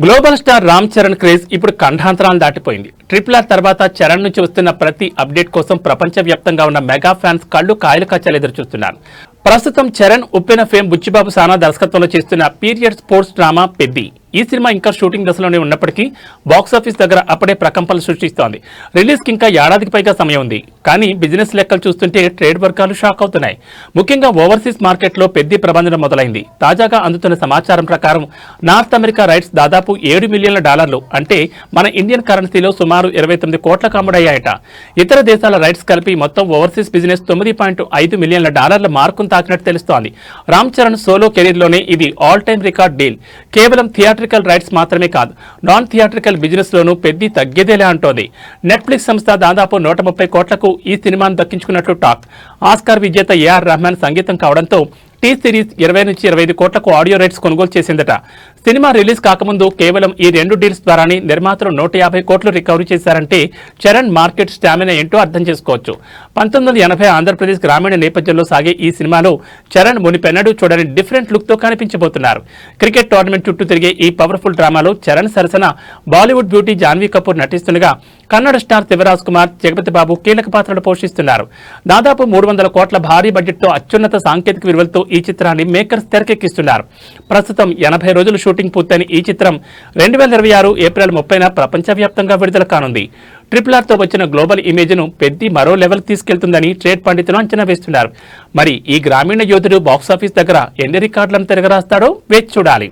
Global star Ram Charan craze ఇప్పుడు ఖండాంతరాలను దాటిపోయింది. RRR తర్వాత చరణ్ నుంచి వస్తున్న ప్రతి అప్డేట్ కోసం ప్రపంచవ్యాప్తంగా ఉన్న మెగా ఫ్యాన్స్ కళ్ళు కాయలు కచ్చాలు ఎదురు చూస్తున్నారు. ప్రస్తుతం చరణ్ ఉప్పెన ఫేమ్ బుచ్చిబాబు సానా దర్శకత్వంలో చేస్తున్న పీరియడ్ స్పోర్ట్స్ డ్రామా పెద్ది. ఈ సినిమా ఇంకా షూటింగ్ దశలోనే ఉన్నప్పటికీ బాక్సాఫీస్ దగ్గర అప్పుడే ప్రకంపనలు సృష్టిస్తోంది. రిలీజ్కి ఇంకా ఏడాదికి పైగా సమయం ఉంది. కానీ బిజినెస్ లెక్కలు చూస్తుంటే ట్రేడ్ వర్గాలు షాక్ అవుతున్నాయి. ముఖ్యంగా ఓవర్సీస్ మార్కెట్లో పెద్ది ప్రభంజనం మొదలైంది. తాజాగా అందుతున్న సమాచారం ప్రకారం నార్త్ అమెరికా రైట్స్ దాదాపు $7 మిలియన్ల, అంటే మన ఇండియన్ కరెన్సీలో సుమారు 29 కోట్లకు అమ్ముడయ్యాయట. ఇతర దేశాల రైట్స్ కలిపి మొత్తం ఓవర్సీస్ బిజినెస్ $9.5 మిలియన్ల మార్కును తాకినట్టు తెలుస్తోంది. రామ్ చరణ్ సోలో కెరీర్లోనే ఇది ఆల్ టైమ్ రికార్డ్ డీల్. కేవలం థియేట్రికల్ రైట్స్ మాత్రమే కాదు, నాన్ థియేట్రికల్ బిజినెస్ లోనూ పెద్ది తగ్గేదేలే అంటోంది. నెట్ఫ్లిక్స్ సంస్థ దాదాపు 130 కోట్లకు ఈ సినిమాను దక్కించుకున్నట్లు టాక్. ఆస్కార్ విజేత ఏఆర్ రెహమాన్ సంగీతం కావడంతో టీ సిరీస్ 20 నుంచి 25 కోట్లకు ఆడియో రైట్స్ కొనుగోలు చేసిందట. సినిమా రిలీజ్ కాకముందు కేవలం ఈ 2 డీల్స్ ద్వారానే నిర్మాతలు 150 కోట్లు రికవరీ చేశారంటే చరణ్ మార్కెట్ స్టామినా ఏంటో అర్థం చేసుకోవచ్చు. 1980 ఆంధ్రప్రదేశ్ గ్రామీణ నేపథ్యంలో సాగే ఈ సినిమాలో చరణ్ మునిపెన్నడూ చూడని డిఫరెంట్ లుక్ తో కనిపించబోతున్నారు. క్రికెట్ టోర్నమెంట్ చుట్టూ తిరిగే ఈ పవర్ఫుల్ డ్రామాలో చరణ్ సరసన బాలీవుడ్ బ్యూటీ జాన్వీ కపూర్ నటిస్తుండగా కన్నడ స్టార్ శివరాజ్ కుమార్, జగపతి బాబు కీలక పాత్రలు పోషిస్తున్నారు. దాదాపు 300 కోట్ల భారీ బడ్జెట్ తో అత్యున్నత సాంకేతిక విలువలతో ఈ చిత్రాన్ని మేకర్స్ తెరకెక్కిస్తున్నారు. ప్రస్తుతం 80 రోజులు షూటింగ్ పూర్తయిన ఈ చిత్రం 2026 ఏప్రిల్ 30న ప్రపంచవ్యాప్తంగా విడుదల కానుంది. RRR తో వచ్చిన గ్లోబల్ ఇమేజ్ ను పెద్ది మరో లెవెల్ తీసుకెళ్తుందని ట్రేడ్ పండితులు అంచనా వేస్తున్నారు. మరి ఈ గ్రామీణ యోధుడు బాక్సాఫీస్ దగ్గర ఎన్ని రికార్డులను తిరగరాస్తాడో వేచి చూడాలి.